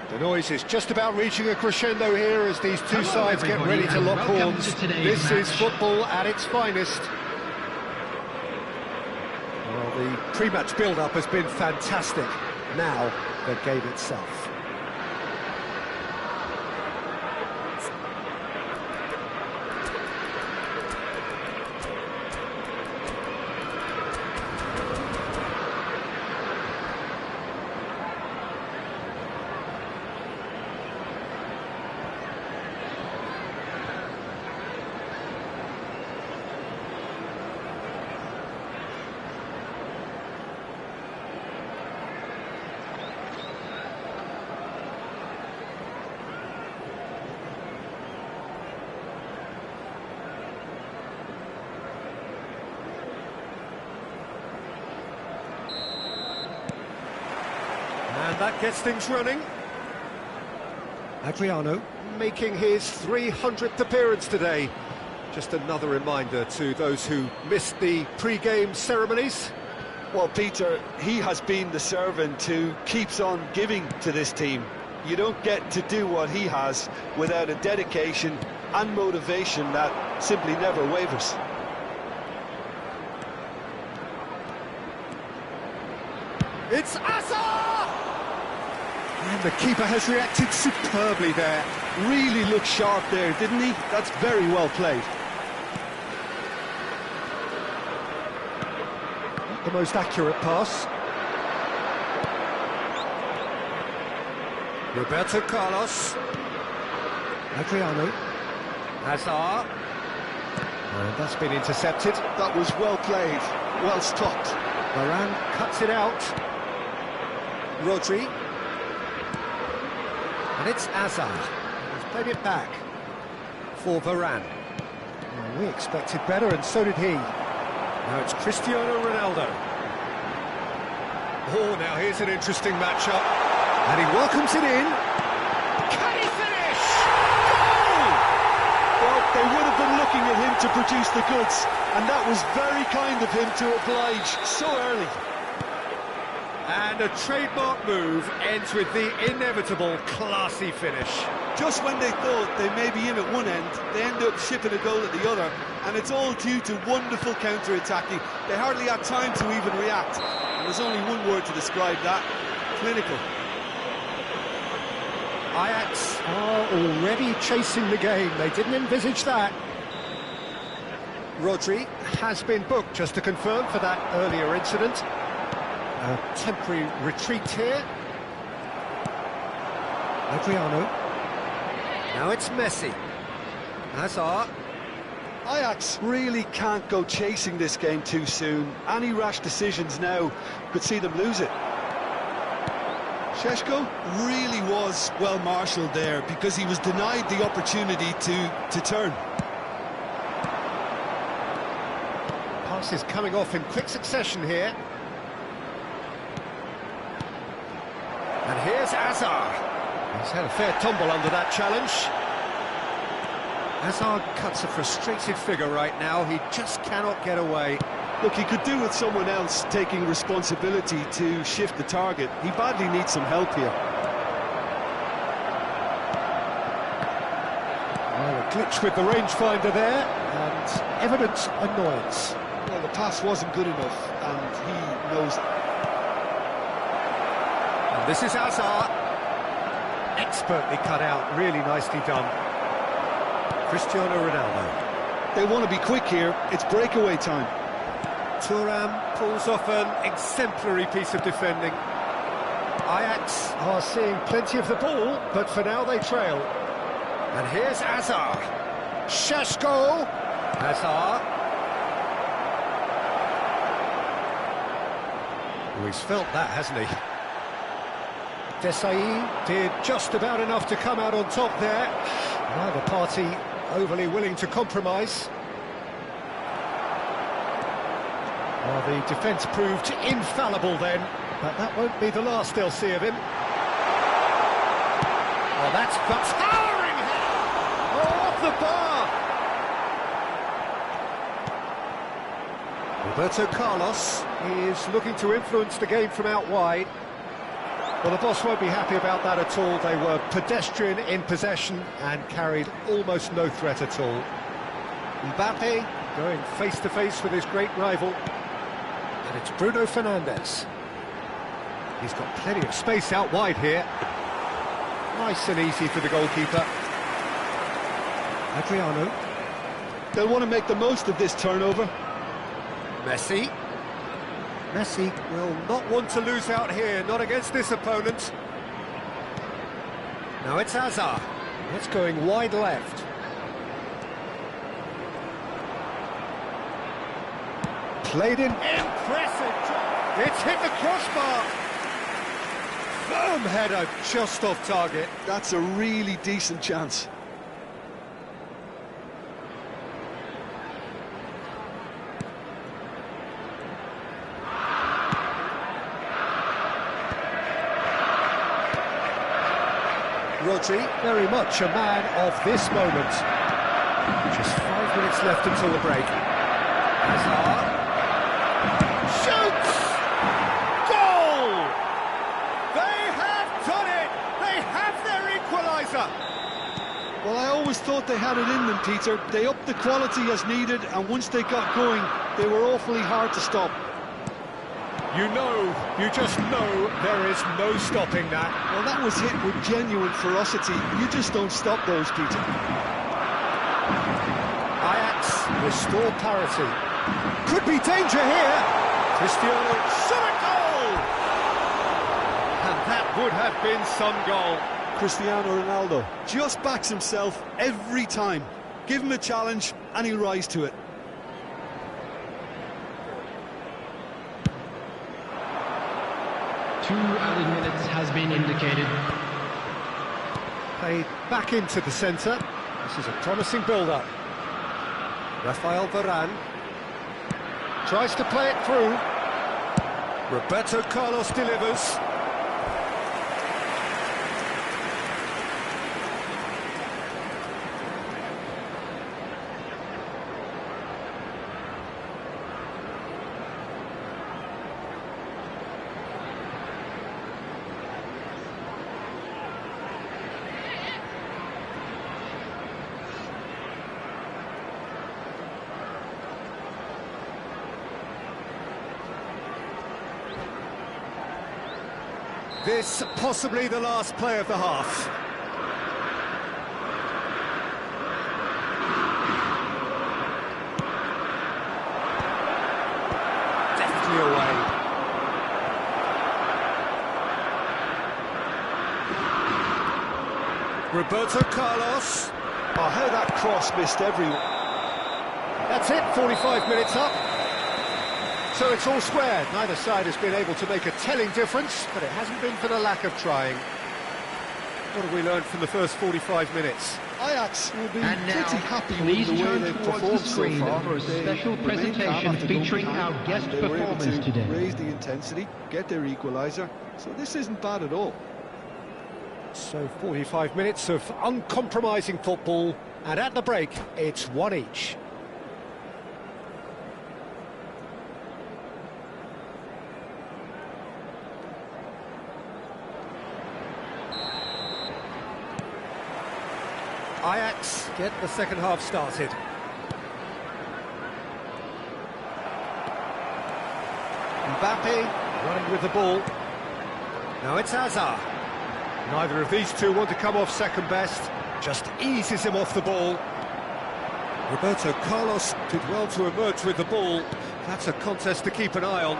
The noise is just about reaching a crescendo here as these two sides get ready to lock horns. This is football at its finest. Well, the pre-match build-up has been fantastic. Now, the game itself. And that gets things running. Adriano making his 300th appearance today. Just another reminder to those who missed the pre-game ceremonies. Well, Peter, he has been the servant who keeps on giving to this team. You don't get to do what he has without a dedication and motivation that simply never wavers. It's Asa! And the keeper has reacted superbly there. Really looked sharp there, didn't he? That's very well played. Not the most accurate pass. Roberto Carlos. Adriano. Hazard. And that's been intercepted. That was well played, well stopped. Varane cuts it out. Rodri. And it's Hazard. He's played it back for Varane. Well, we expected better, and so did he. Now it's Cristiano Ronaldo. Oh, now here's an interesting matchup. And he welcomes it in. Can he finish? Goal! Well, they would have been looking at him to produce the goods, and that was very kind of him to oblige so early. And a trademark move ends with the inevitable classy finish. Just when they thought they may be in at one end, they end up shipping a goal at the other, and it's all due to wonderful counter-attacking. They hardly had time to even react, and there's only one word to describe that: clinical. Ajax are already chasing the game. They didn't envisage that. Rodri has been booked, just to confirm, for that earlier incident. A temporary retreat here. Adriano. Now it's Messi. Hazard. Ajax really can't go chasing this game too soon. Any rash decisions now could see them lose it. Šeško really was well marshalled there because he was denied the opportunity to turn. Passes coming off in quick succession here. And here's Hazard. He's had a fair tumble under that challenge. Hazard cuts a frustrated figure right now. He just cannot get away. Look, he could do with someone else taking responsibility to shift the target. He badly needs some help here. Well, a glitch with the rangefinder there, and evident annoyance. Well, the pass wasn't good enough, and he knows it. And this is Hazard. Expertly cut out, really nicely done. Cristiano Ronaldo. They want to be quick here. It's breakaway time. Thuram pulls off an exemplary piece of defending. Ajax are seeing plenty of the ball, but for now they trail. And here's Hazard. Šeško. Hazard. Oh, he's felt that, hasn't he? Desai did just about enough to come out on top there. Neither party overly willing to compromise. Well, the defence proved infallible then, but that won't be the last they'll see of him. Oh, that's the towering head! Oh, off the bar! Roberto Carlos is looking to influence the game from out wide. Well, the boss won't be happy about that at all. They were pedestrian in possession and carried almost no threat at all. Mbappe going face-to-face with his great rival. And it's Bruno Fernandes. He's got plenty of space out wide here. Nice and easy for the goalkeeper. Adriano. They'll want to make the most of this turnover. Messi. Messi will not want to lose out here, not against this opponent. Now it's Hazard. That's going wide left. Played in. Impressive job. It's hit the crossbar. Firm header, just off target. That's a really decent chance. Rodri, very much a man of this moment. Just 5 minutes left until the break. Hazard. Shoots! Goal! They have done it! They have their equaliser! Well, I always thought they had it in them, Peter. They upped the quality as needed, and once they got going, they were awfully hard to stop. You just know there is no stopping that. Well, that was hit with genuine ferocity. You just don't stop those, Peter. Ajax restore parity. Could be danger here. Cristiano, shot a goal! And that would have been some goal. Cristiano Ronaldo just backs himself every time. Give him a challenge and he'll rise to it. Two added minutes has been indicated. Played back into the centre. This is a promising build-up. Rafael Varane tries to play it through. Roberto Carlos delivers. This possibly the last play of the half. Deftly away. Roberto Carlos. Oh, how that cross missed everyone. That's it, 45 minutes up. So it's all square. Neither side has been able to make a telling difference, but it hasn't been for the lack of trying. What have we learned from the first 45 minutes? Ajax will be And now, pretty happy please with the way turn they've towards the performed so screen far. for a special presentation featuring our guest They were able performers to today. raise the intensity, get their equaliser, so this isn't bad at all. So 45 minutes of uncompromising football, and at the break, it's one each. Ajax get the second half started. Mbappe running with the ball. Now it's Hazard. Neither of these two want to come off second best. Just eases him off the ball. Roberto Carlos did well to emerge with the ball. That's a contest to keep an eye on.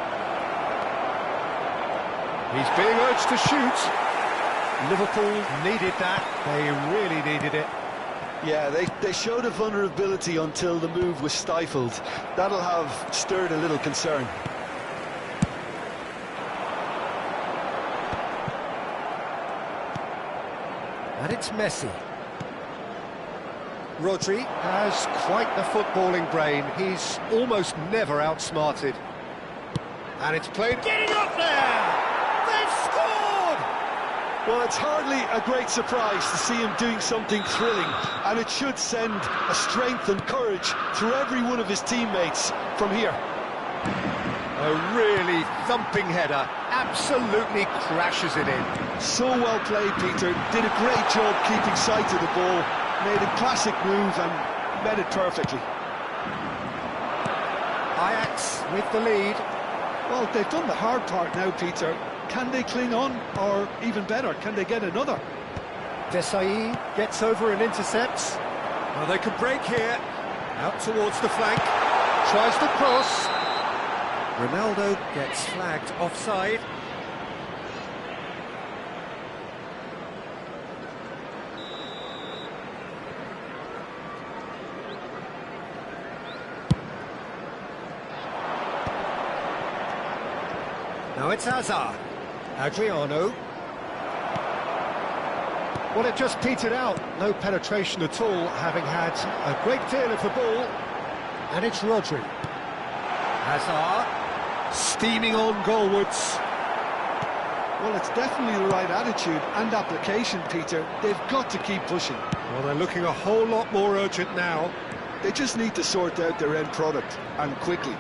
He's being urged to shoot. Liverpool needed that. They really needed it. Yeah, they showed a vulnerability until the move was stifled. That'll have stirred a little concern. And it's Messi. Rodri has quite the footballing brain. He's almost never outsmarted. And it's played... Getting up there! They've scored! Well, it's hardly a great surprise to see him doing something thrilling, and it should send a strength and courage through every one of his teammates from here. A really thumping header, absolutely crashes it in. So well played, Peter. Did a great job keeping sight of the ball. Made a classic move and met it perfectly. Ajax with the lead. Well, they've done the hard part now, Peter. Can they cling on, or even better, can they get another? Desai gets over and intercepts. Well, they could break here. Out towards the flank. Tries to cross. Ronaldo gets flagged offside. Now it's Hazard. Adriano. Well, it just petered out. No penetration at all, having had a great deal of the ball. And it's Rodri. Hazard. Steaming on goalwards. Well, it's definitely the right attitude and application, Peter. They've got to keep pushing. Well, they're looking a whole lot more urgent now. They just need to sort out their end product, and quickly.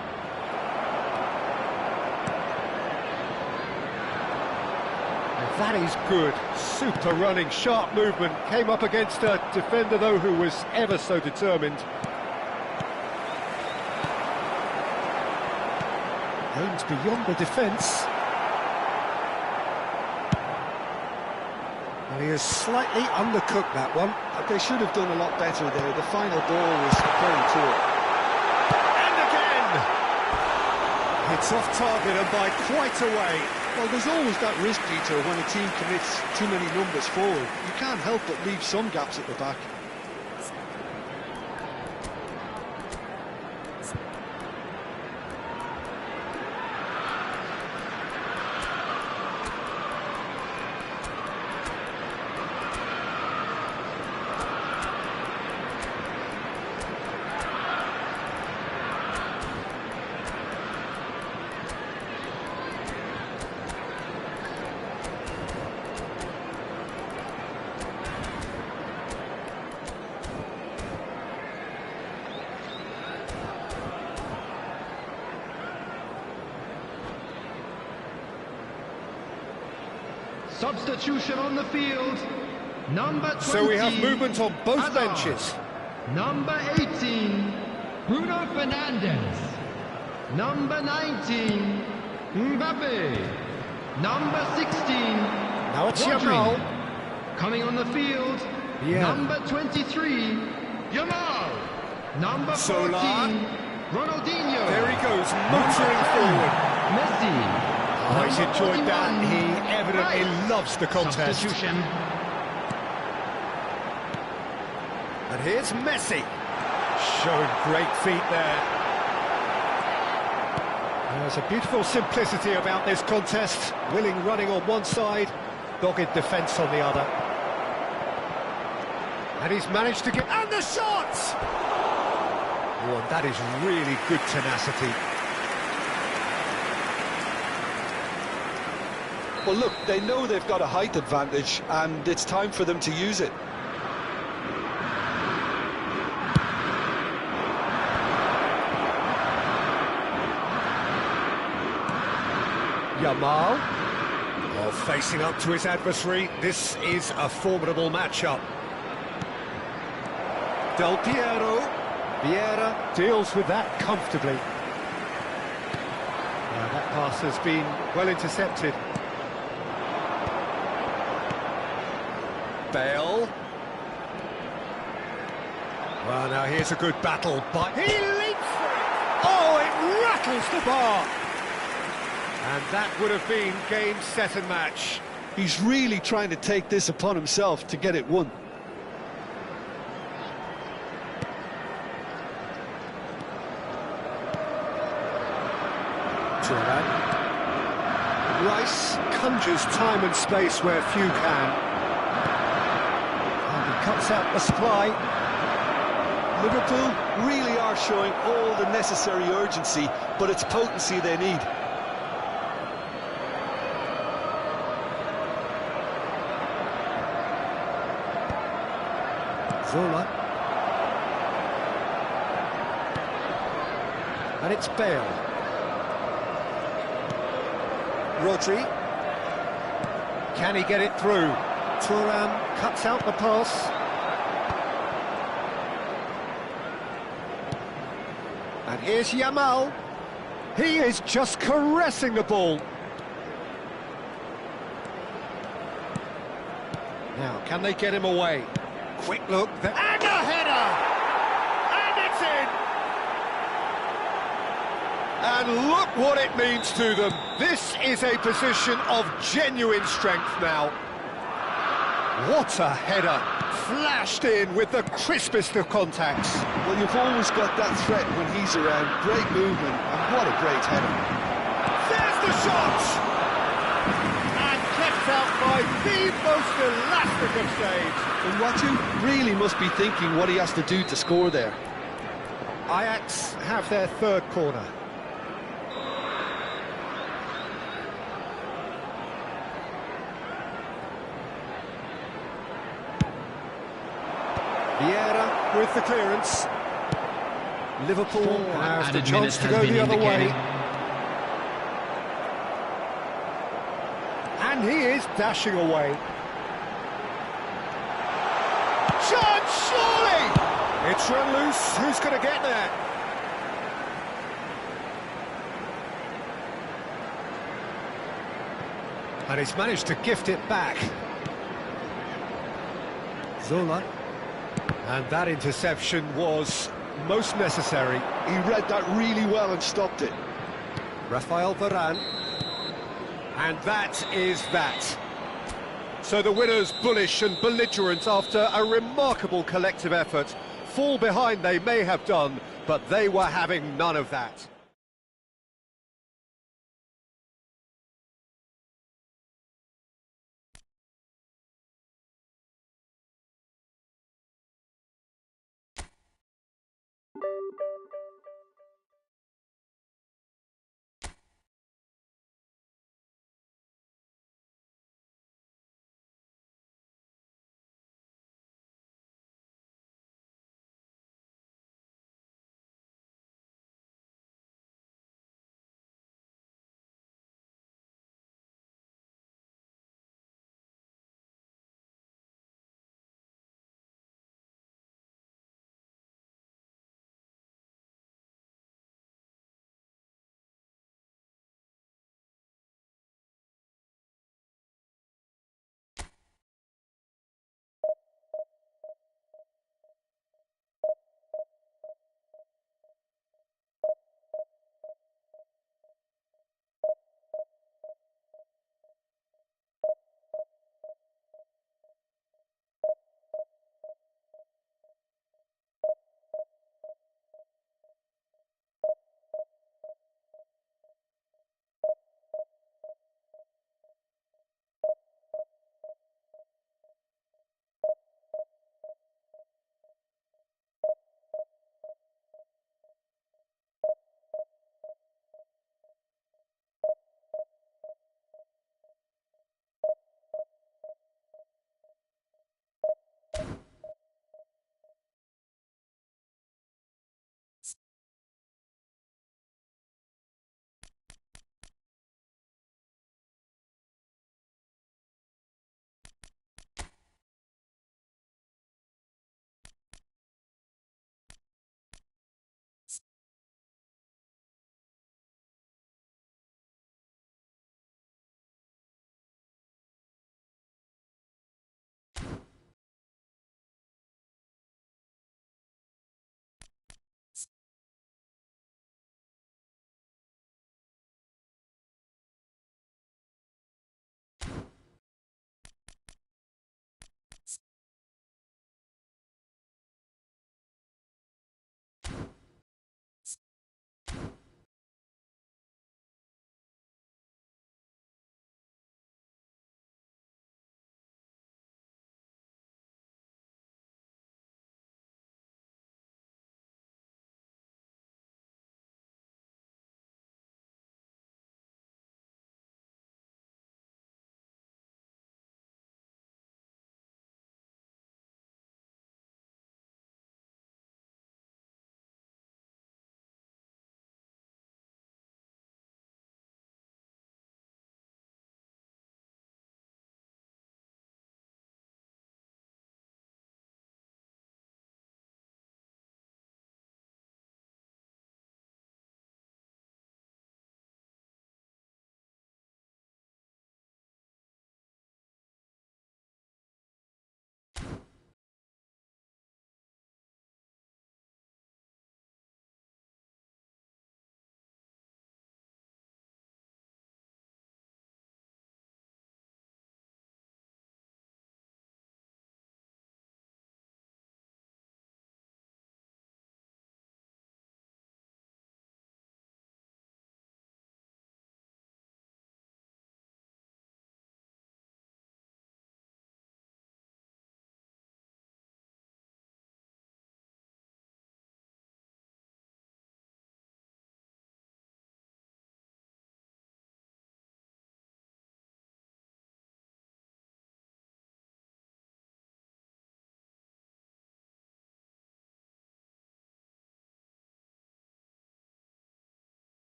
That is good. Super running, sharp movement. Came up against a defender, though, who was ever so determined. Aims beyond the defence. Well, he has slightly undercooked that one. They should have done a lot better there. The final ball was very poor. And again! It's off target and by quite a way. Well, there's always that risk, Peter, when a team commits too many numbers forward. You can't help but leave some gaps at the back. Substitution on the field. Number 20. So we have movement on both Hazard. benches. Number 18, Bruno Fernandes. Number 19, Mbappe. Number 16, Now it's Rodri. Yamal. Coming on the field, Yeah. number 23, Yamal. Number 14, Solar. Ronaldinho. There he goes, motoring forward. Messi. Oh, he's Number enjoyed that. 41, He evidently Rice. loves the contest. Substitution. And here's Messi. Showing great feet there. There's a beautiful simplicity about this contest. Willing running on one side, dogged defence on the other. And he's managed to get... And the shots! Oh, and that is really good tenacity. Well, look, they know they've got a height advantage, and it's time for them to use it. Yamal. Well, facing up to his adversary, this is a formidable matchup. Del Piero. Vieira deals with that comfortably. That pass has been well intercepted. Bale. Well, now here's a good battle, but he leaps for it! Oh, it rattles the bar! And that would have been game, set and match. He's really trying to take this upon himself to get it won. Rice conjures time and space where few can. And he cuts out the supply. Liverpool really are showing all the necessary urgency, but it's potency they need. Zola. And it's Bale. Rodri. Can he get it through? Thuram cuts out the pass. And here's Yamal. He is just caressing the ball. Now, can they get him away? Quick look, and a header! And it's in! And look what it means to them. This is a position of genuine strength now. What a header! Flashed in with the crispest of contacts. Well, you've always got that threat when he's around. Great movement, and what a great header. There's the shot! And kept out by the most elastic of saves. And Watchu really must be thinking what he has to do to score there. Ajax have their third corner. Vieira with the clearance. Liverpool have the chance to go the other way. And he is dashing away. Chance, surely! It's run loose. Who's going to get there? And he's managed to gift it back. Zola. And that interception was most necessary. He read that really well and stopped it. Rafael Varane. And that is that. So the winners bullish and belligerent after a remarkable collective effort. Fall behind they may have done, but they were having none of that.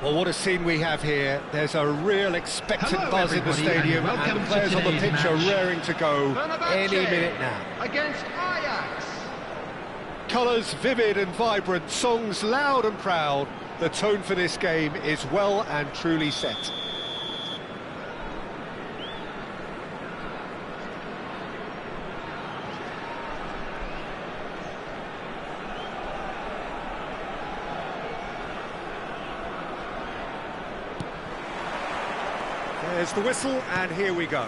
Well, what a scene we have here. There's a real expectant Hello, buzz in the everybody, stadium, and and the welcome players to on the today's pitch are match. raring to go any minute now. Against Ajax. Colours vivid and vibrant, songs loud and proud. The tone for this game is well and truly set. There's the whistle, and here we go.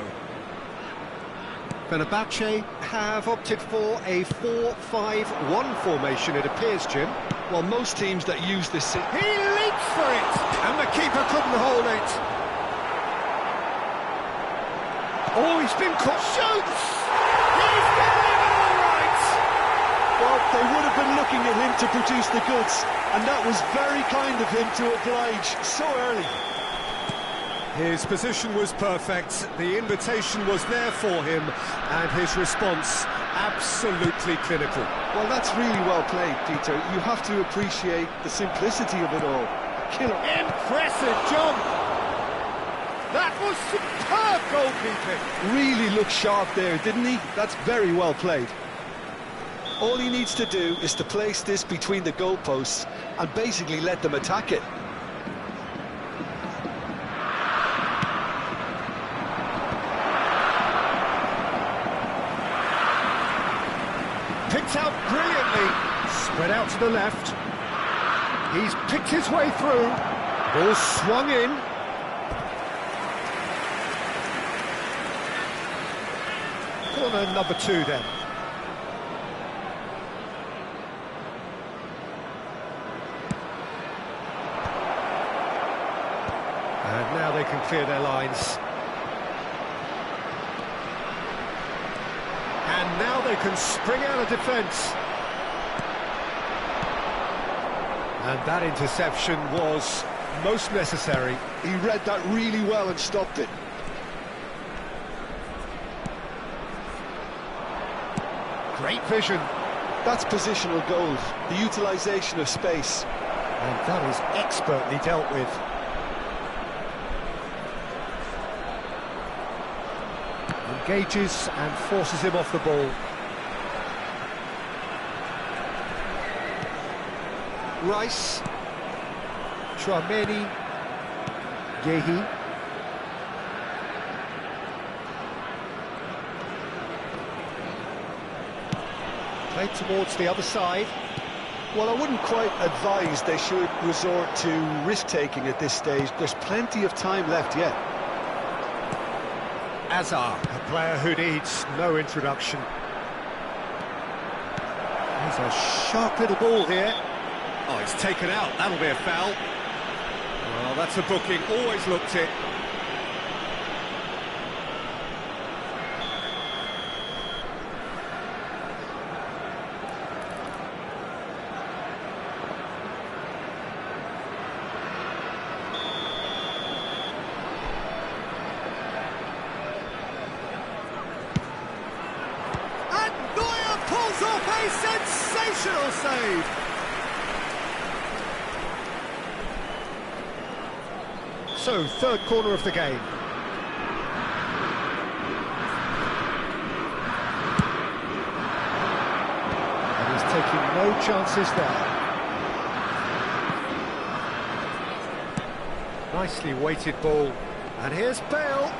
Fenerbahce have opted for a 4-5-1 formation, it appears, Jim. Well, most teams that use this... He leaps for it, and the keeper couldn't hold it. Oh, he's been caught. Shoots! He's getting it all right! Well, they would have been looking at him to produce the goods, and that was very kind of him to oblige so early. His position was perfect, the invitation was there for him, and his response absolutely clinical. Well, that's really well played, Peter. You have to appreciate the simplicity of it all. Killer. Impressive jump! That was superb goalkeeping! Really looked sharp there, didn't he? That's very well played. All he needs to do is to place this between the goalposts and basically let them attack it. Picked out brilliantly, spread out to the left. He's picked his way through. Ball swung in. Corner number 2 then. And now they can clear their lines. And now they can spring out of defence. And that interception was most necessary. He read that really well and stopped it. Great vision. That's positional goals, the utilisation of space. And that is expertly dealt with. Engages and forces him off the ball. Rice. Chouameni. Gehi. Played towards the other side. Well, I wouldn't quite advise they should resort to risk-taking at this stage. There's plenty of time left yet. Azar, a player who needs no introduction. There's a sharp little ball here. Oh, it's taken out. That'll be a foul. Well, that's a booking. Always looked it. Off a sensational save. So, third corner of the game. And he's taking no chances there. Nicely weighted ball. And here's Bale.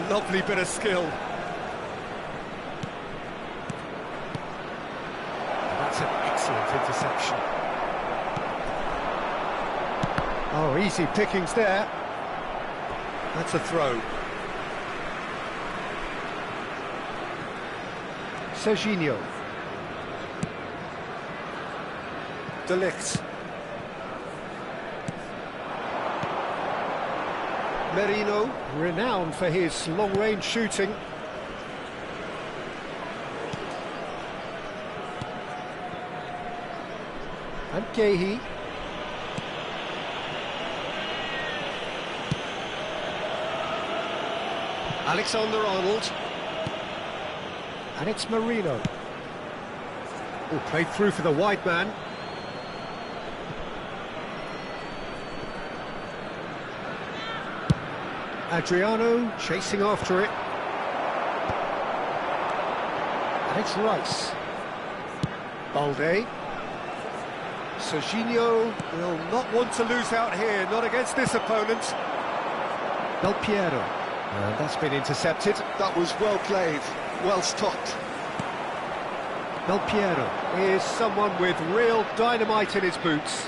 Lovely bit of skill. That's an excellent interception. Oh, easy pickings there. That's a throw. Serginho. De Ligt. Merino, renowned for his long-range shooting. And Gehi. Alexander-Arnold. And it's Merino. Oh, played through for the wide man. Adriano chasing after it. And it's Rice. Balde. Serginho will not want to lose out here, not against this opponent. Del Piero. And that's been intercepted. That was well played, well stopped. Del Piero is someone with real dynamite in his boots.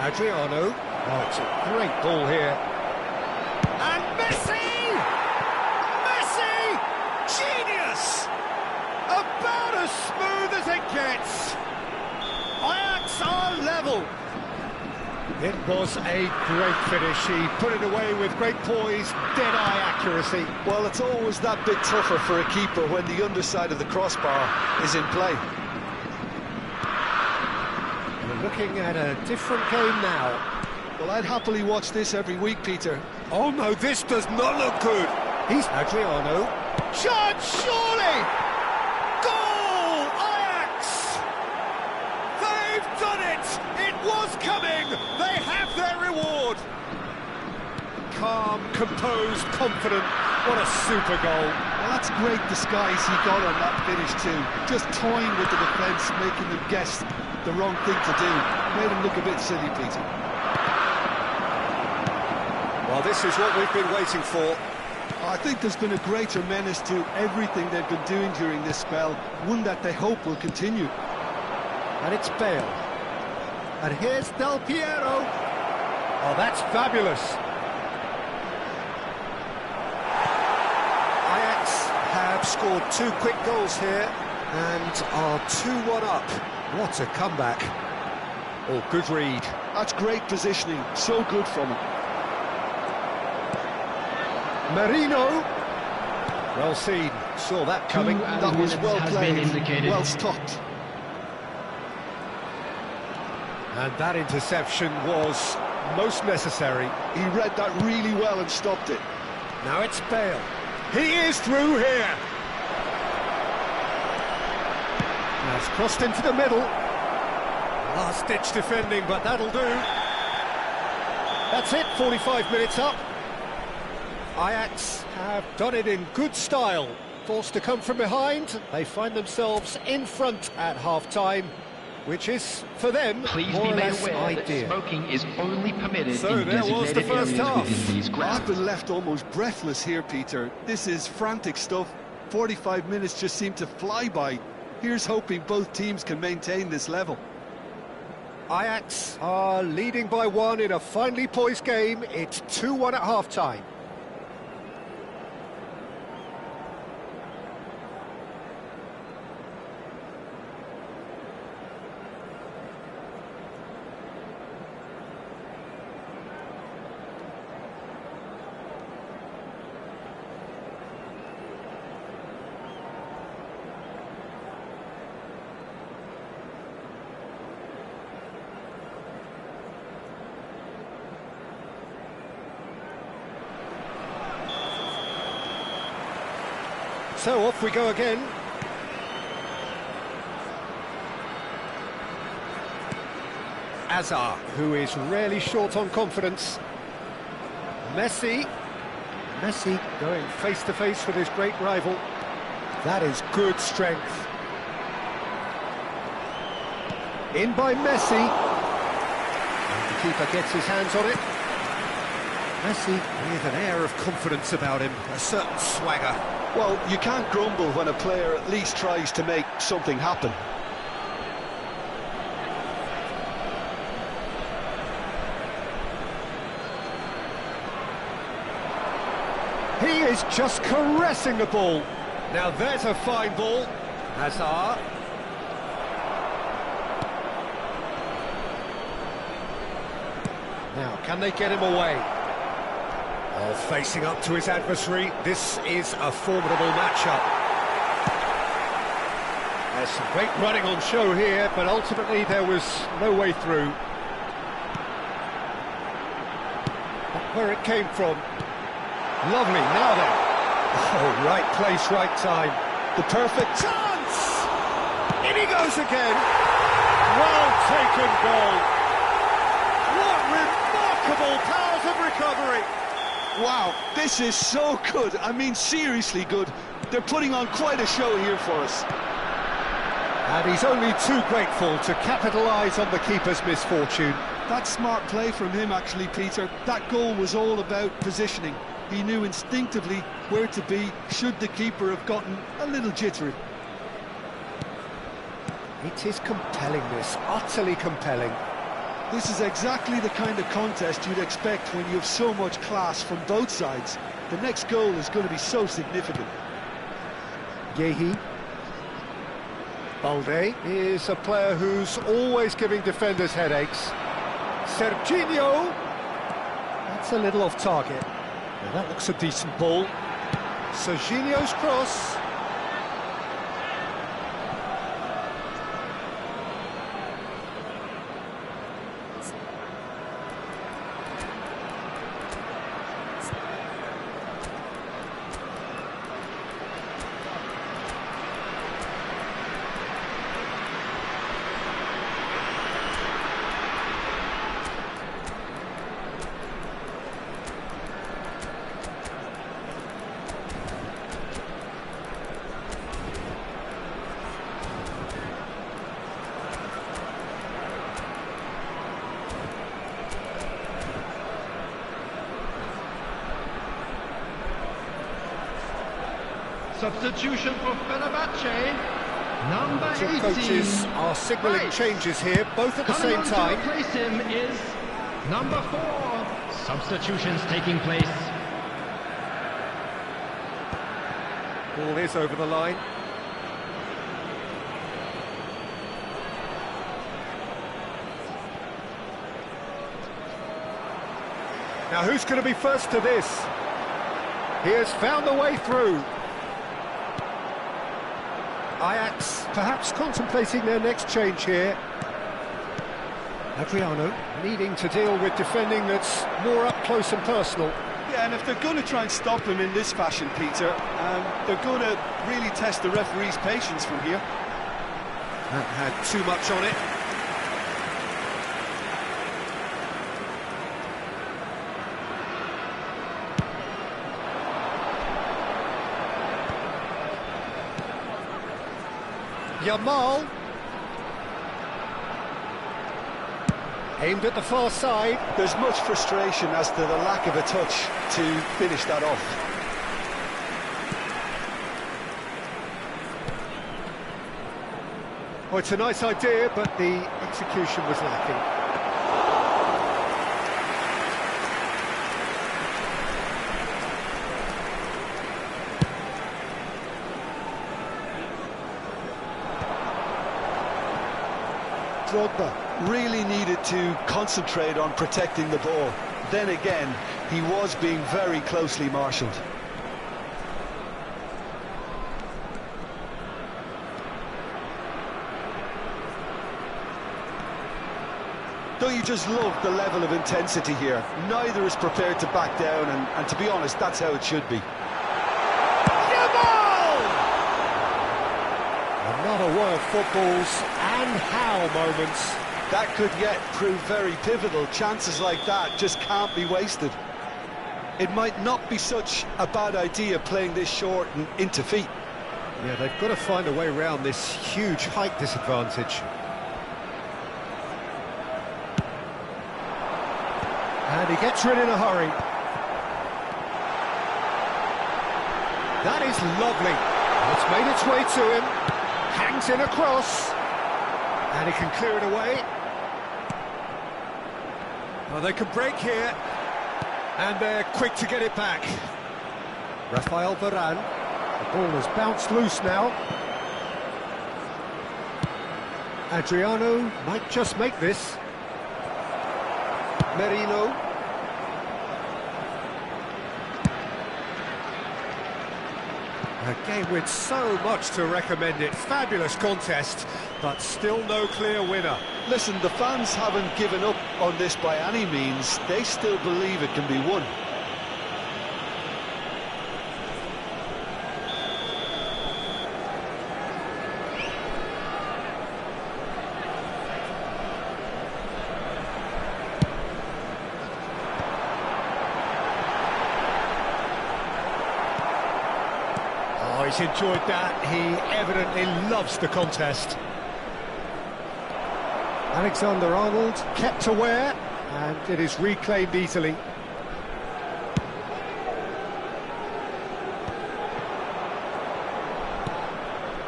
Adriano. Oh, it's a great ball here. And Messi! Messi! Genius! About as smooth as it gets. Ajax are level. It was a great finish. He put it away with great poise, dead-eye accuracy. Well, it's always that bit tougher for a keeper when the underside of the crossbar is in play. We're looking at a different game now. Well, I'd happily watch this every week, Peter. Oh no, this does not look good. He's Adriano. Chance, surely! Goal! Ajax! They've done it! It was coming! They have their reward! Calm, composed, confident. What a super goal. Well, that's great disguise he got on that finish too. Just toying with the defence, making them guess the wrong thing to do. Made him look a bit silly, Peter. Well, this is what we've been waiting for. I think there's been a greater menace to everything they've been doing during this spell, one that they hope will continue. And it's Bale. And here's Del Piero. Oh, that's fabulous. Ajax have scored 2 quick goals here and are 2-1 up. What a comeback. Oh, good read. That's great positioning, so good from him. Marino. Well seen, saw that coming. That was well played, well stopped. And that interception was most necessary. He read that really well and stopped it. Now it's Bale. He is through here. Now it's crossed into the middle. Last-ditch defending, but that'll do. That's it, 45 minutes up. Ajax have done it in good style. Forced to come from behind, they find themselves in front at half-time, which is, for them, Please more be or made less aware that ideal. smoking is only permitted So in there was the designated first areas half. within these I've grounds. been left almost breathless here, Peter. This is frantic stuff. 45 minutes just seem to fly by. Here's hoping both teams can maintain this level. Ajax are leading by 1 in a finely poised game. It's 2-1 at half-time. So off we go again. Azar, who is rarely short on confidence. Messi going face to face with his great rival. That is good strength. In by Messi. And the keeper gets his hands on it. Messi with an air of confidence about him, a certain swagger. Well, you can't grumble when a player at least tries to make something happen. He is just caressing the ball. Now there's a fine ball. Hazard. Now, can they get him away? Oh, facing up to his adversary, this is a formidable matchup. There's some great running on show here, but ultimately there was no way through. Not where it came from. Lovely, now then. Oh, right place, right time. The perfect chance! In he goes again. Well taken goal. What remarkable powers of recovery. Wow, this is so good. I mean, seriously good. They're putting on quite a show here for us. And he's only too grateful to capitalise on the keeper's misfortune. That's smart play from him, actually, Peter. That goal was all about positioning. He knew instinctively where to be should the keeper have gotten a little jittery. It is compelling, this, utterly compelling. This is exactly the kind of contest you'd expect when you have so much class from both sides. The next goal is going to be so significant. Yehi. Balde is a player who's always giving defenders headaches. Serginho. That's a little off target. Well, that looks a decent ball. Serginho's cross. Substitution for Fenerbahce, number 18. Coaches are signalling changes here, both at the same time. To replace him is number 4. Substitutions taking place. Ball is over the line. Now who's going to be first to this? He has found the way through. Ajax perhaps contemplating their next change here. Adriano needing to deal with defending that's more up close and personal. Yeah, and if they're going to try and stop him in this fashion, Peter, they're going to really test the referee's patience from here. That had too much on it. Yamal. Aimed at the far side. There's much frustration as to the lack of a touch to finish that off. Oh, it's a nice idea, but the execution was lacking. Drogba really needed to concentrate on protecting the ball. Then again, he was being very closely marshalled. Don't you just love the level of intensity here? Neither is prepared to back down, and to be honest, that's how it should be. Another one of football's and how moments. That could yet prove very pivotal. Chances like that just can't be wasted. It might not be such a bad idea playing this short and into feet. Yeah, they've got to find a way around this huge height disadvantage. And he gets rid in a hurry. That is lovely. It's made its way to him. Hangs in a cross. And he can clear it away. Well, they can break here. And they're quick to get it back. Rafael Varane. The ball has bounced loose now. Adriano might just make this. Merino. A game with so much to recommend it. Fabulous contest, but still no clear winner. Listen, the fans haven't given up on this by any means. They still believe it can be won. he's enjoyed that. He evidently loves the contest. Alexander-Arnold kept aware, and it is reclaimed easily.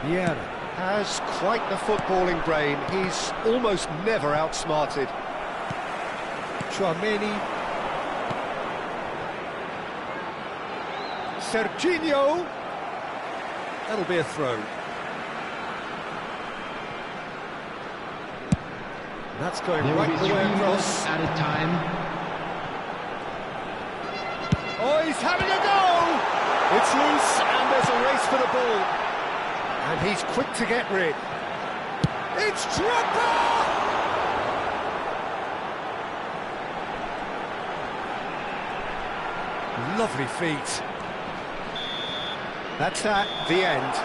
Vieira has quite the footballing brain. He's almost never outsmarted. Chouameni. Serginho. That'll be a throw. That's going right the way across. Added time. Oh, he's having a go! It's loose, and there's a race for the ball. And he's quick to get rid. It's Drogba! Lovely feet. That's that, the end.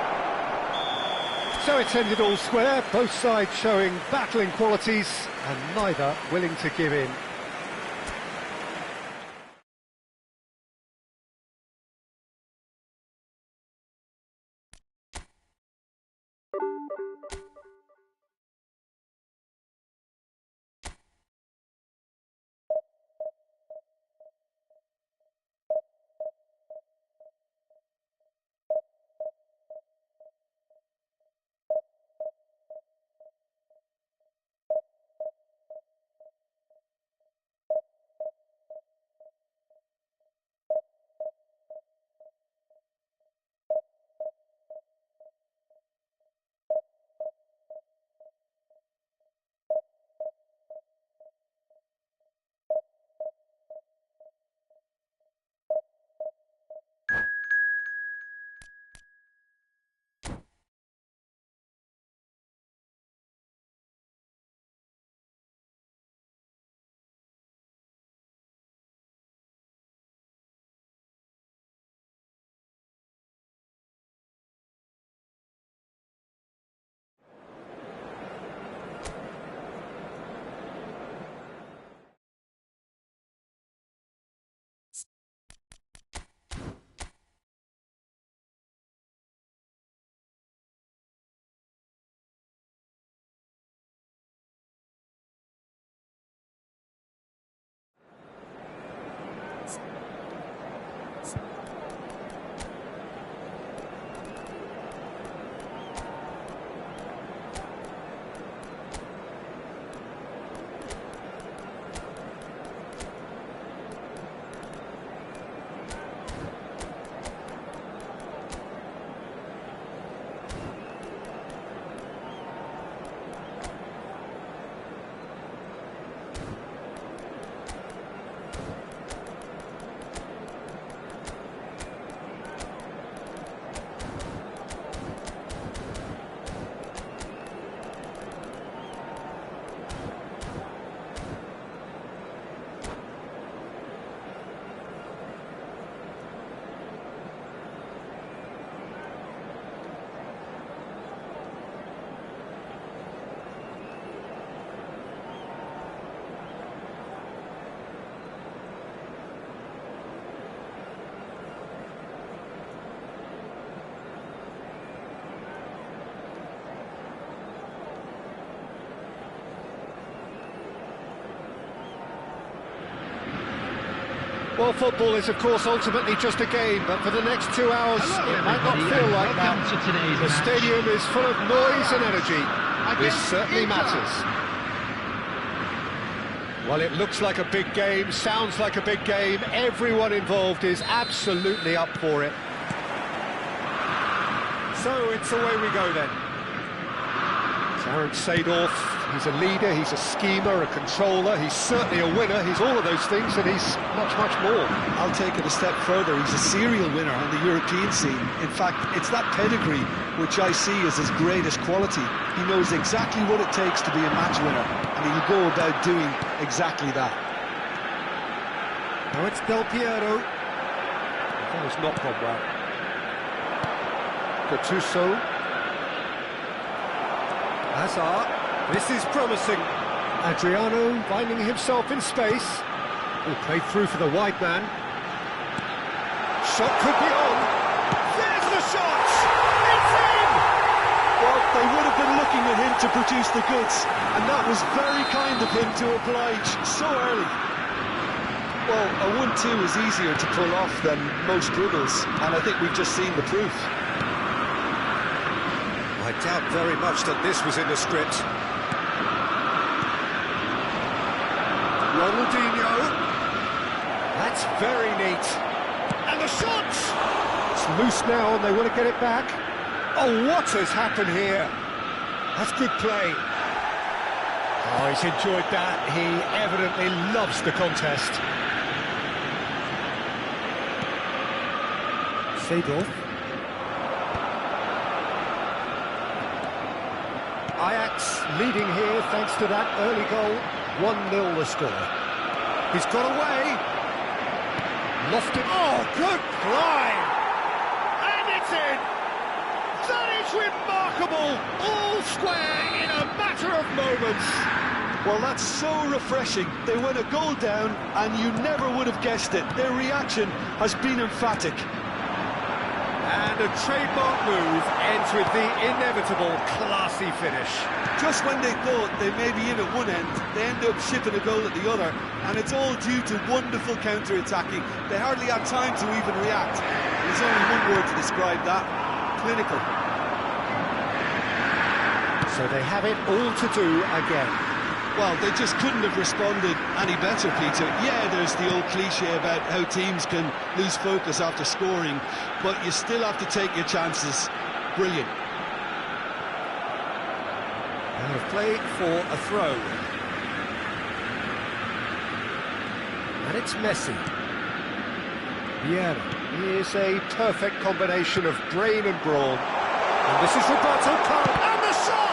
So it's ended all square, both sides showing battling qualities, and neither willing to give in. Well, football is, of course, ultimately just a game, but for the next 2 hours, it might not feel like that. The stadium is full of noise and energy. This certainly matters. Well, it looks like a big game, sounds like a big game. Everyone involved is absolutely up for it. So it's away we go then. Aaron Seedorf, he's a leader, he's a schemer, a controller, he's certainly a winner, he's all of those things, and he's much, much more. I'll take it a step further. He's a serial winner on the European scene. In fact, it's that pedigree which I see as his greatest quality. He knows exactly what it takes to be a match winner, and he'll go about doing exactly that. Now it's Del Piero. That was not gone well. Gattuso. Hazard, this is promising. Adriano finding himself in space. He played through for the wide man. Shot could be on. There's the the shot! It's in! Well, they would have been looking at him to produce the goods, and that was very kind of him to oblige so early. Well, a 1-2 is easier to pull off than most dribbles, and I think we've just seen the proof. I doubt very much that this was in the script. Ronaldinho. That's very neat. And the shot! It's loose now and they want to get it back. Oh, what has happened here? That's good play. Oh, he's enjoyed that. He evidently loves the contest. Seedorf. Ajax leading here thanks to that early goal. 1-0 the score. He's got away. Lofted. Oh, good climb! And it's in! That is remarkable! All square in a matter of moments. Well, that's so refreshing. They went a goal down, and you never would have guessed it. Their reaction has been emphatic. And a trademark move ends with the inevitable classy finish. Just when they thought they may be in at one end, they end up shipping a goal at the other, and it's all due to wonderful counter-attacking. They hardly had time to even react. There's only one word to describe that: clinical. So they have it all to do again. Well, they just couldn't have responded any better, Peter. Yeah, there's the old cliche about how teams can lose focus after scoring, but you still have to take your chances. Brilliant. Out of play for a throw. And it's Messi. Vieira. Here's a perfect combination of brain and brawn. And this is Roberto Carlos. And the shot!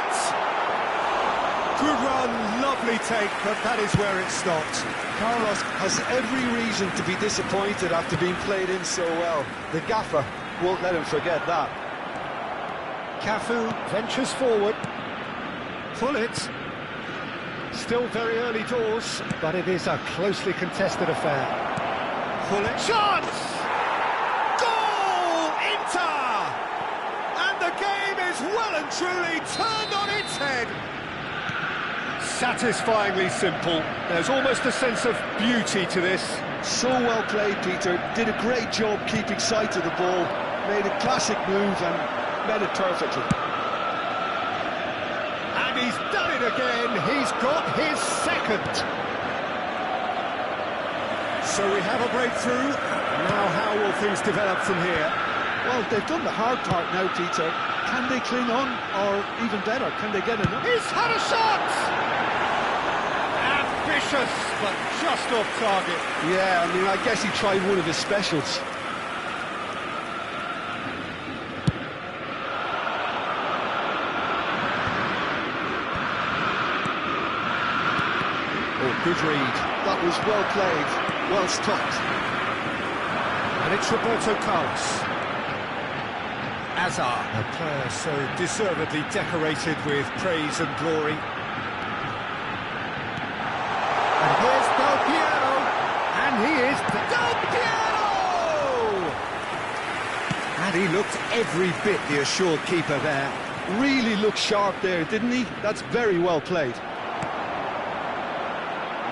Good run, lovely take, but that is where it stopped. Carlos has every reason to be disappointed after being played in so well. The gaffer won't let him forget that. Cafu ventures forward. Pull it. Still very early doors, but it is a closely contested affair. Pull it. Chance! Goal! Inter! And the game is well and truly turned on its head. Satisfyingly simple. There's almost a sense of beauty to this. So well played, Peter. Did a great job keeping sight of the ball. Made a classic move and met it perfectly. And he's done it again. He's got his second. So we have a breakthrough. Now how will things develop from here? Well, they've done the hard part now, Peter. Can they cling on? Or even better, can they get enough? He's had a shot! Ambitious, but just off target. Yeah, I mean, I guess he tried one of his specials. Oh, good read. That was well played, well stopped. And it's Roberto Carlos. Azar, a player so deservedly decorated with praise and glory. And here's Del Piero, and he is Del Piero! And he looked every bit the assured keeper there. Really looked sharp there, didn't he? That's very well played.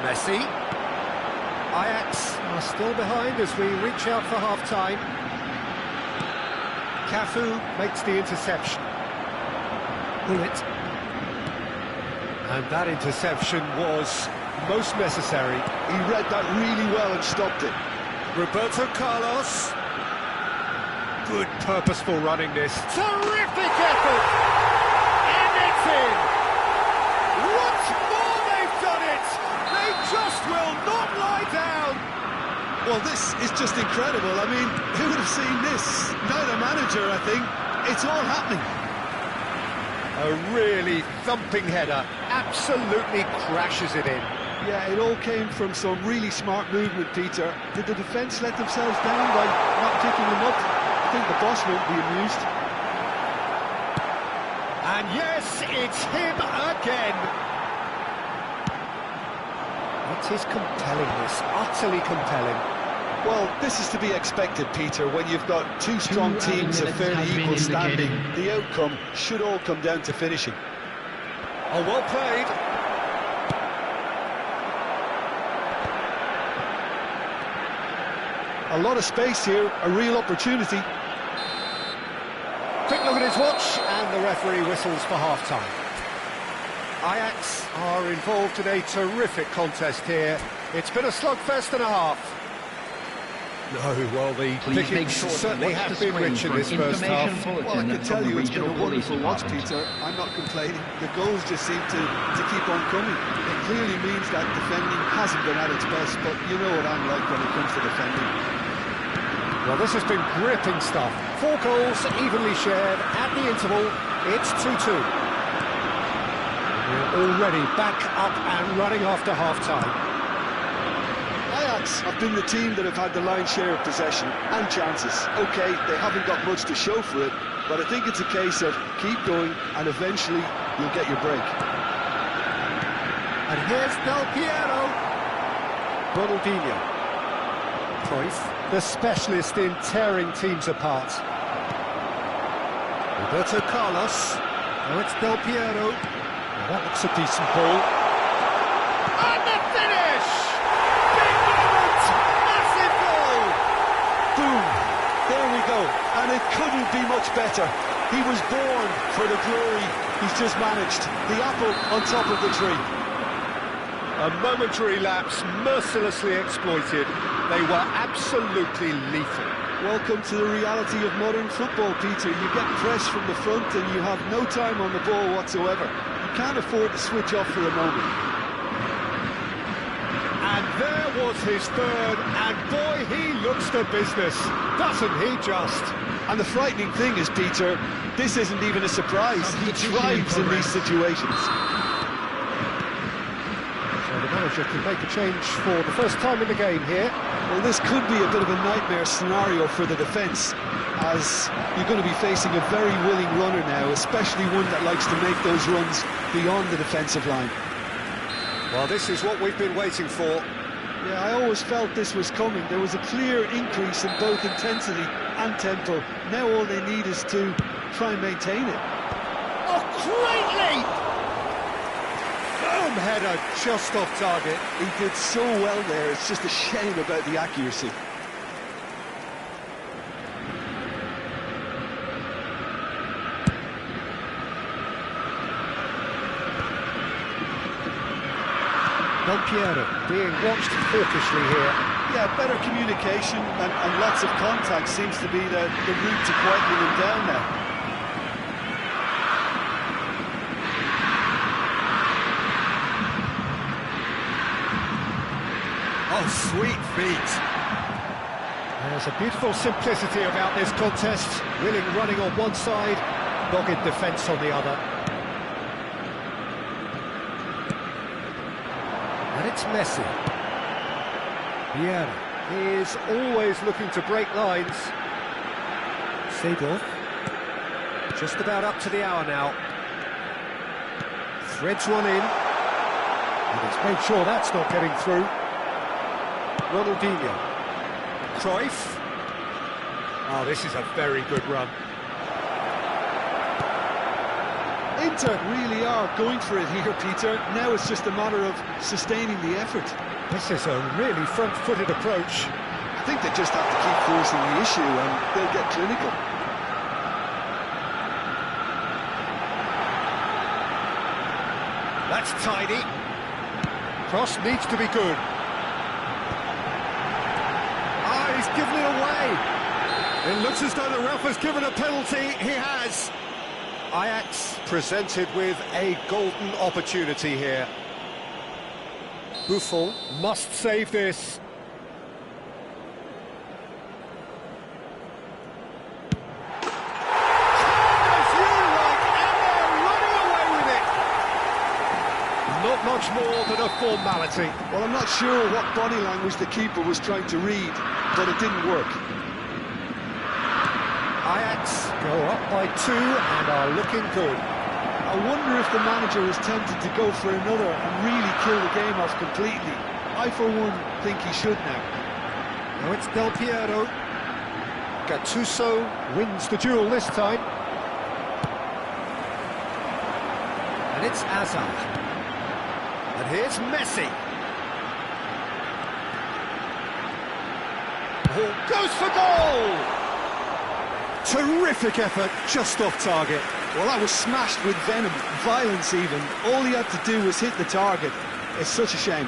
Messi. Ajax are still behind as we reach out for half-time. Cafu makes the interception. Bullet. And that interception was most necessary. He read that really well and stopped it. Roberto Carlos. Good purposeful running this. Terrific effort! And it's in! Once more they've done it! They just will not lie down! Well, this is just incredible. I mean, who would have seen this? Neither manager, I think. It's all happening. A really thumping header. Absolutely crashes it in. Yeah, it all came from some really smart movement, Peter. Did the defence let themselves down by not picking him up? I think the boss won't be amused. And yes, it's him again. It is compelling, this, utterly compelling. Well, this is to be expected, Peter, when you've got two strong teams of fairly equal standing. The outcome should all come down to finishing. Oh, well played. A lot of space here, a real opportunity. Quick look at his watch, and the referee whistles for half-time. Ajax are involved in a terrific contest here. It's been a slugfest and a half. No, well, the pickings certainly have been rich in this first half. Well, I can tell you it's been a wonderful watch, Peter. I'm not complaining. The goals just seem to keep on coming. It clearly means that defending hasn't been at its best, but you know what I'm like when it comes to defending. Well, this has been gripping stuff. 4 goals evenly shared at the interval. It's 2-2. We're already back up and running after half-time. Ajax have been the team that have had the lion's share of possession and chances. OK, they haven't got much to show for it, but I think it's a case of keep going and eventually you'll get your break. And here's Del Piero. Ronaldinho. Cruyff, the specialist in tearing teams apart. Roberto Carlos. Now it's Del Piero. Now that looks a decent ball. And the finish! Big moment! Massive goal! Boom! There we go. And it couldn't be much better. He was born for the glory. He's just managed. The apple on top of the tree. A momentary lapse, mercilessly exploited. They were absolutely lethal. Welcome to the reality of modern football, Peter. You get pressed from the front and you have no time on the ball whatsoever. You can't afford to switch off for a moment. And there was his third, and boy, he looks the business, doesn't he just? And the frightening thing is, Peter, this isn't even a surprise. He thrives in these situations. The manager can make a change for the first time in the game here. Well, this could be a bit of a nightmare scenario for the defence, as you're going to be facing a very willing runner now, especially one that likes to make those runs beyond the defensive line. Well, this is what we've been waiting for. Yeah, I always felt this was coming. There was a clear increase in both intensity and tempo. Now all they need is to try and maintain it. Oh, great leap! Header just off target. He did so well there, it's just a shame about the accuracy. Del Piero being watched hawkishly here. Yeah, better communication and lots of contact seems to be the route to quietening him down now. Oh, sweet feet. There's a beautiful simplicity about this contest. Willing running on one side, dogged defence on the other. And it's Messi. Vieira is always looking to break lines. Seedorf, just about up to the hour now. Threads one in. And it's made sure that's not getting through. Ronaldinho. Cruyff. Oh, this is a very good run. Inter really are going for it here, Peter. Now it's just a matter of sustaining the effort. This is a really front-footed approach. I think they just have to keep forcing the issue and they'll get clinical. That's tidy. Cross needs to be good. He's given it away. It looks as though the ref has given a penalty. He has. Ajax presented with a golden opportunity here. Buffon must save this. Not much more than a formality. Well, I'm not sure what body language the keeper was trying to read, but it didn't work. Ajax go up by 2 and are looking good. I wonder if the manager was tempted to go for another and really kill the game off completely. I, for one, think he should now. Oh, it's Del Piero. Gattuso wins the duel this time. And it's Hazard. And here's Messi. Oh, goes for goal! Terrific effort, just off target. Well, that was smashed with venom, violence even. All he had to do was hit the target. It's such a shame.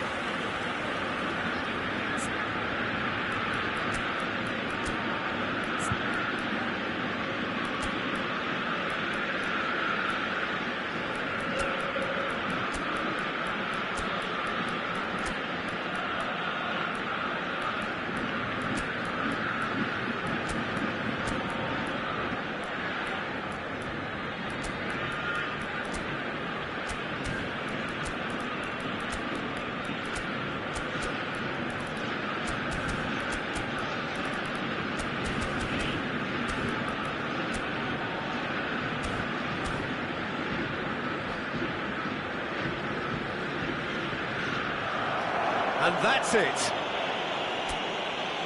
And that's it.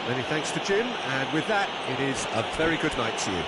Many thanks to Jim, and with that, it is a very good night to you.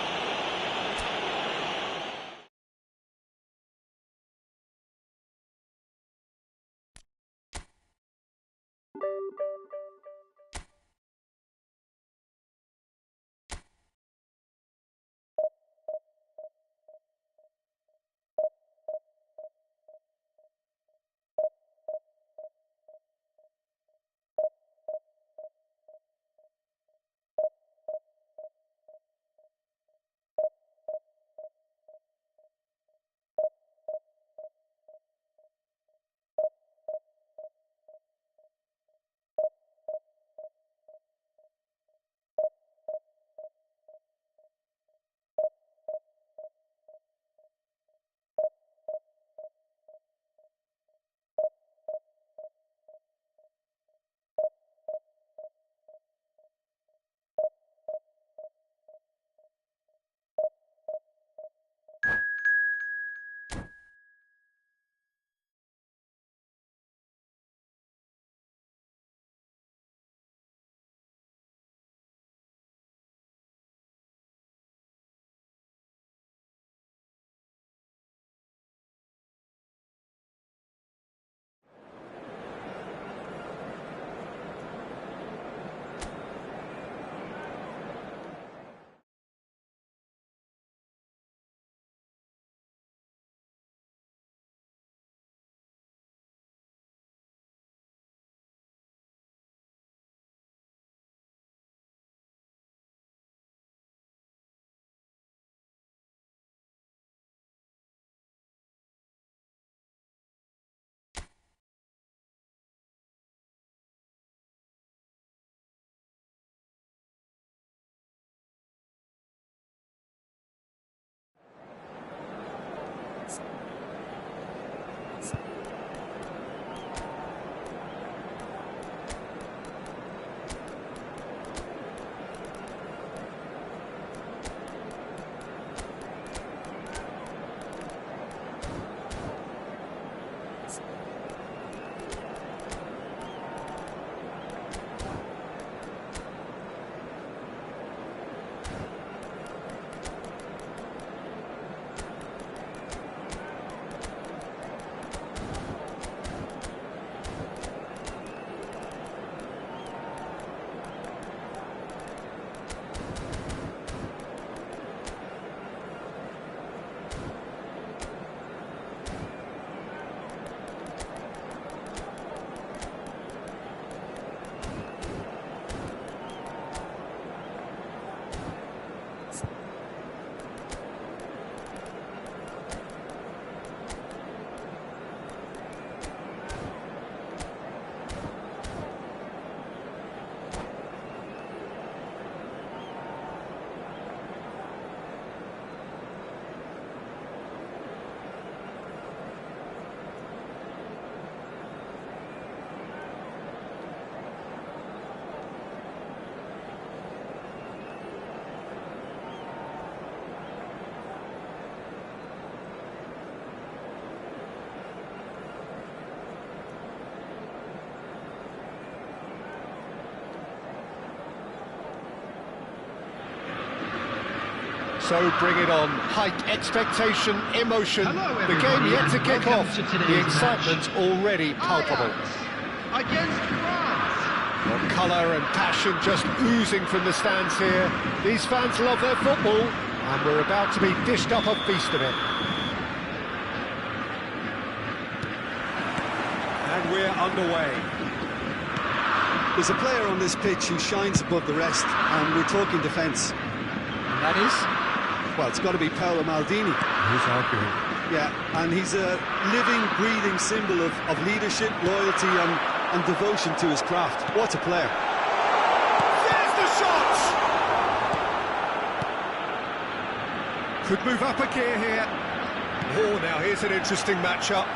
So bring it on. Height, expectation, emotion. Hello, The game everybody, yet to and kick welcome off. to today's The excitement match. already palpable. Ajax against France. Well, colour and passion just oozing from the stands here. These fans love their football, and we're about to be dished up a feast of it. And we're underway. There's a player on this pitch who shines above the rest, and we're talking defence. And that is? Well, it's got to be Paolo Maldini. Who's arguing? Yeah, and he's a living, breathing symbol of leadership, loyalty and devotion to his craft. What a player. There's the shot! Could move up a gear here. Oh, now here's an interesting matchup.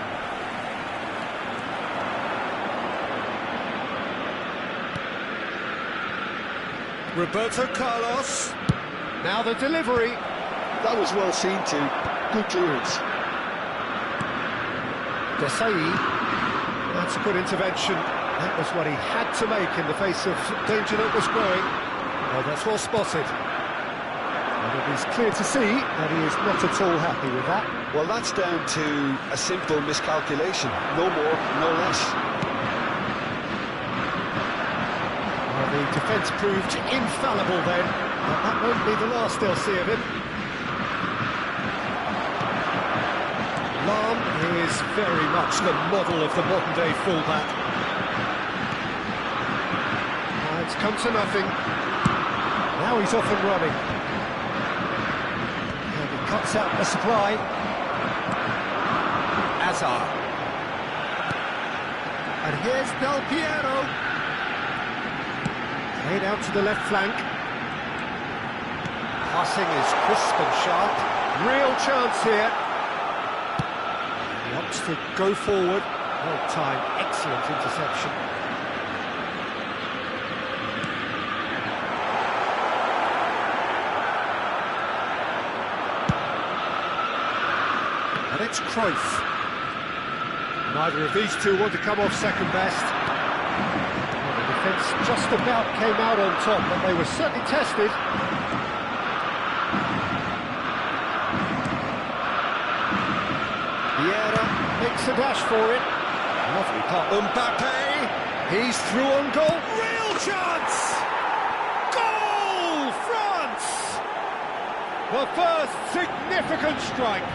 Roberto Carlos. Now the delivery. That was well seen too. Good clearance. Desai. That's a good intervention. That was what he had to make in the face of danger that was growing. Oh, that's well spotted. And it is clear to see that he is not at all happy with that. Well, that's down to a simple miscalculation. No more, no less. Well, the defence proved infallible then, but that won't be the last they'll see of him. Lam is very much the model of the modern-day fullback. It's come to nothing. Now he's off and running. And he cuts out the supply. Azar. And here's Del Piero. Played out to the left flank. Passing is crisp and sharp. Real chance here. He opts to go forward. Well timed, excellent interception. And it's Cruyff. Neither of these two want to come off second best. Well, the defence just about came out on top, but they were certainly tested. Vieira makes a dash for it. Lovely pop. Mbappe, he's through on goal. Real chance! Goal, France! The first significant strike.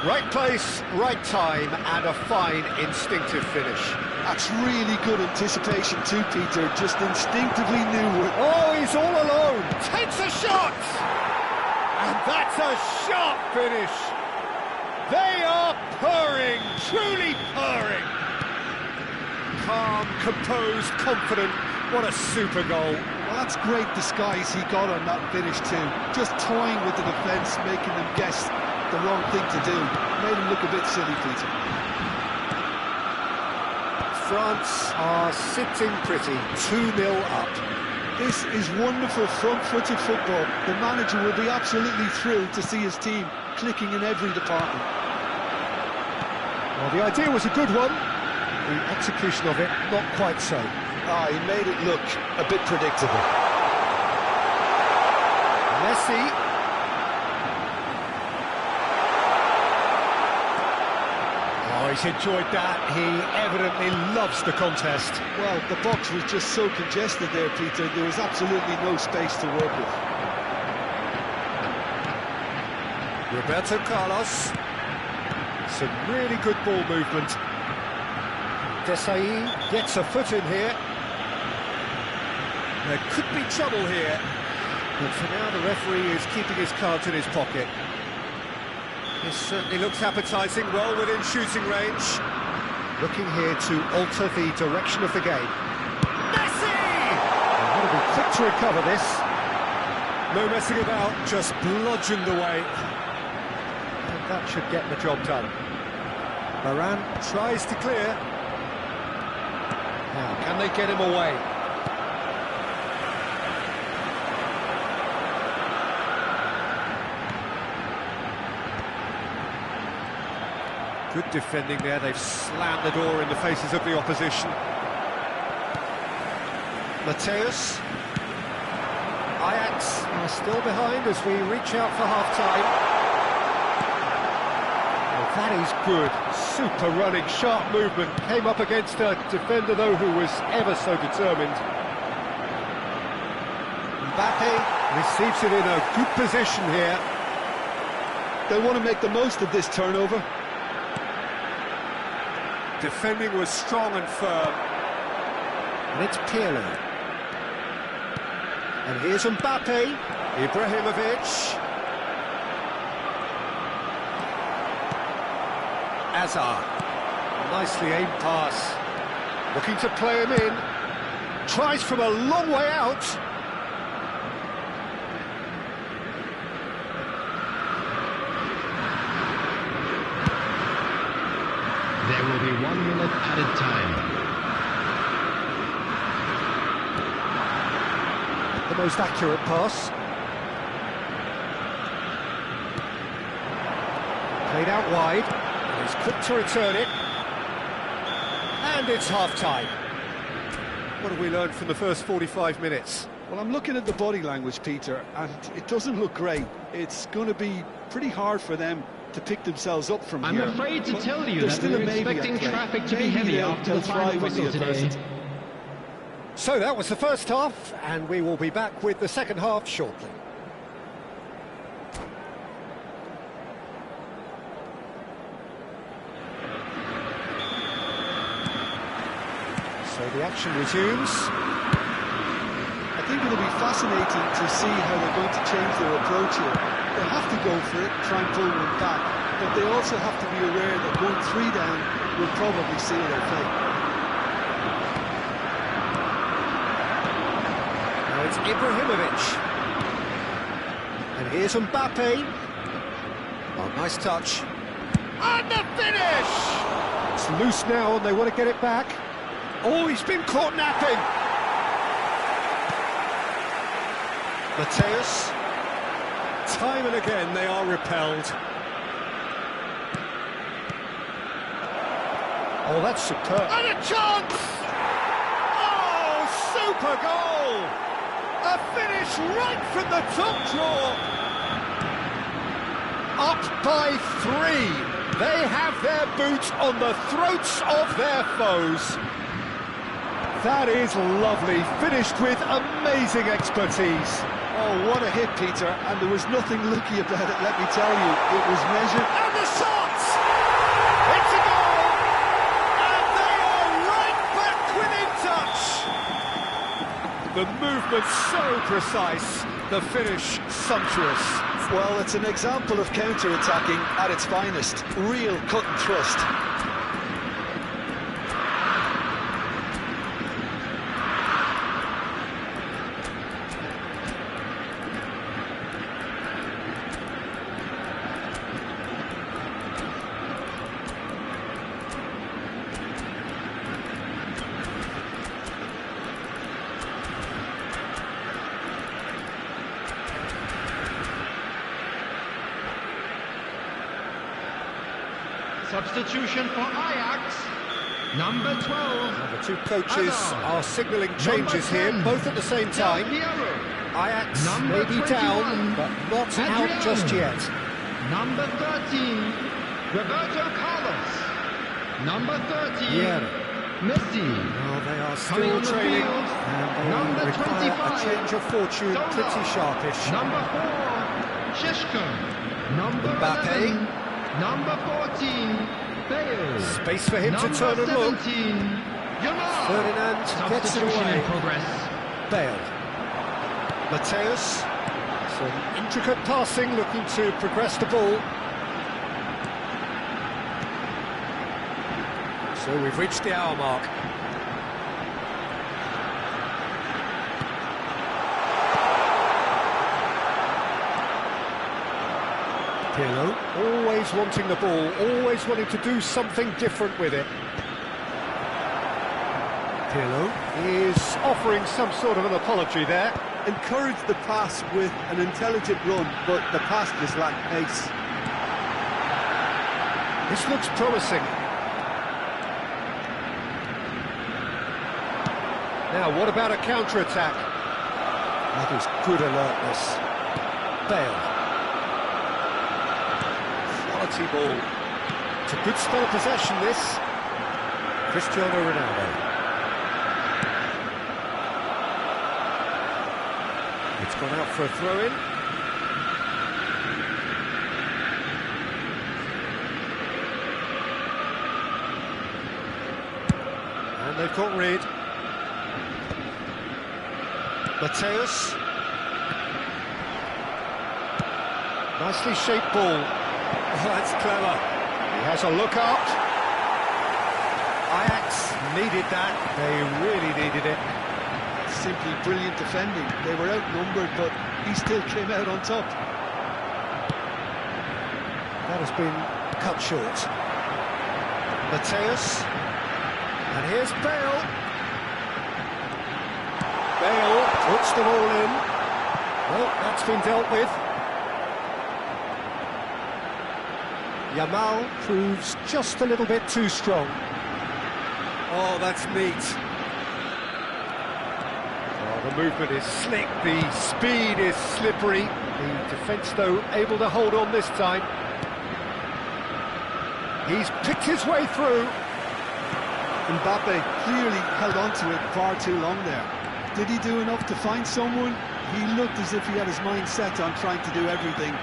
Right place, right time, and a fine instinctive finish. That's really good anticipation too, Peter. Just instinctively knew it. Oh, he's all alone. Takes a shot! And that's a sharp finish. They are purring, truly purring. Calm, composed, confident. What a super goal. Well, that's great disguise he got on that finish too. Just toying with the defence, making them guess the wrong thing to do. Made him look a bit silly, Peter. France are sitting pretty, 2-0 up. This is wonderful front-footed football. The manager will be absolutely thrilled to see his team clicking in every department. Well, the idea was a good one. The execution of it, not quite so. He made it look a bit predictable. Messi. Oh, he's enjoyed that. He evidently loves the contest. Well, the box was just so congested there, Peter. There was absolutely no space to work with. Roberto Carlos. Some really good ball movement. Desai gets a foot in here. There could be trouble here. But for now, the referee is keeping his cards in his pocket. This certainly looks appetising, well within shooting range. Looking here to alter the direction of the game. Messi! They've got to be quick to recover this. No messing about, just bludgeoned away. And that should get the job done. Varane tries to clear. Now, can they get him away? Good defending there, they've slammed the door in the faces of the opposition. Mateus. Ajax are still behind as we reach out for half-time. Well, that is good. Super running, sharp movement. Came up against a defender, though, who was ever so determined. Mbappe receives it in a good position here. They want to make the most of this turnover. Defending was strong and firm. And it's Pirlo. And here's Mbappe. Ibrahimovic. Azar. Nicely aimed pass. Looking to play him in. Tries from a long way out. There will be 1 minute added time. The most accurate pass. Played out wide. He's quick to return it. And it's half-time. What have we learned from the first 45 minutes? Well, I'm looking at the body language, Peter, and it doesn't look great. It's going to be pretty hard for them to pick themselves up from here. I'm afraid to tell you There's that still we're a maybe expecting at play. traffic to be Maybe heavy they'll after the final thrive on whistle the today. adversity. So that was the first half, and we will be back with the second half shortly. So the action resumes. I think it'll be fascinating to see how they're going to change their approach here. They have to go for it, try and pull one back, but they also have to be aware that going 3 down will probably seal their fate. Now it's Ibrahimovic. And here's Mbappe. Oh, nice touch. And the finish! It's loose now and they want to get it back. Oh, he's been caught napping. Mateus. Time and again they are repelled. Oh, that's superb. And a chance! Oh, super goal! A finish right from the top drawer. Up by 3. They have their boots on the throats of their foes. That is lovely, finished with amazing expertise. Oh, what a hit, Peter, and there was nothing lucky about it, let me tell you. It was measured. And the shot! It's a goal! And they are right back within touch! The movement so precise, the finish sumptuous. Well, it's an example of counter-attacking at its finest. Real cut and thrust. Substitution for Ajax, number 12. The two coaches are signalling changes here, both at the same time. Ajax may be down, but not out just yet. Number 13, Roberto Carlos. Number 13, Messi. Well, they are Coming still on the trailing, field, and number they require 25, a change of fortune, Zola. pretty sharpish. Number 4, Sheshko. Number Mbappe. 11, number 14, Bale. Space for him number to turn and look. 17, Yamal. Ferdinand gets it Substitution away. in progress. Bale. Mateus. Some intricate passing, looking to progress the ball. So we've reached the hour mark. Pirlo, always wanting the ball, always wanting to do something different with it. Pirlo is offering some sort of an apology there. Encouraged the pass with an intelligent run, but the pass just lacked pace. This looks promising. Now, what about a counter-attack? That is good alertness. Bale. Quality ball. It's a good spell of possession, this. Cristiano Ronaldo. It's gone out for a throw-in. And they've got rid. Mateus. Nicely shaped ball. Oh, that's clever. He has a look up. Ajax needed that. They really needed it. Simply brilliant defending. They were outnumbered, but he still came out on top. That has been cut short. Mateus. And here's Bale. Bale puts them all in. Well, that's been dealt with. Yamal proves just a little bit too strong. Oh, that's neat. Oh, the movement is slick, the speed is slippery. The defence, though, able to hold on this time. He's picked his way through. Mbappe clearly held on to it far too long there. Did he do enough to find someone? He looked as if he had his mind set on trying to do everything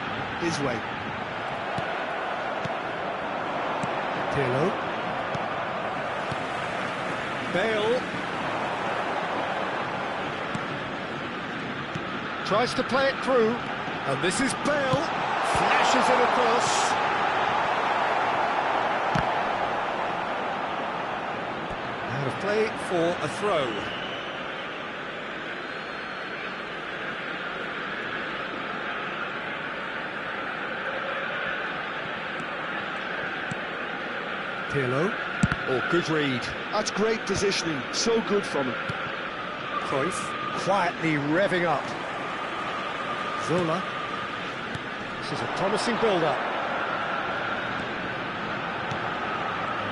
his way. Pirlo. Bale. Tries to play it through. And this is Bale. Flashes it across. Out of play for a throw. Pirlo. Oh, good read. That's great positioning, so good from him. Cruyff quietly revving up. Zola. This is a promising build-up.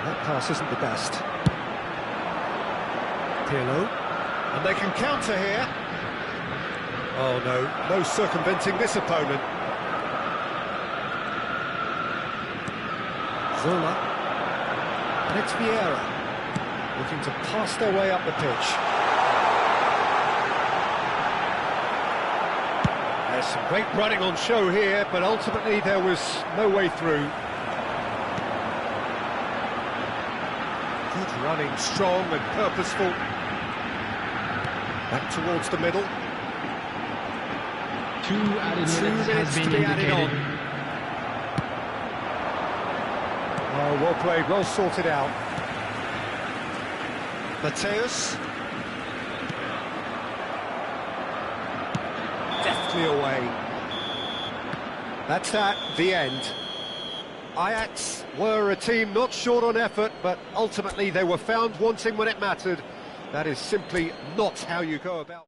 That pass isn't the best. Pirlo. And they can counter here. Oh no, no circumventing this opponent. Zola. And it's Vieira, looking to pass their way up the pitch. There's some great running on show here, but ultimately there was no way through. Good running, strong and purposeful. Back towards the middle. 2 added 2 minutes minutes has been to be added indicated. on. Oh, well played, well sorted out. Mateus. Deftly away. That's that, the end. Ajax were a team not short on effort, but ultimately they were found wanting when it mattered. That is simply not how you go about.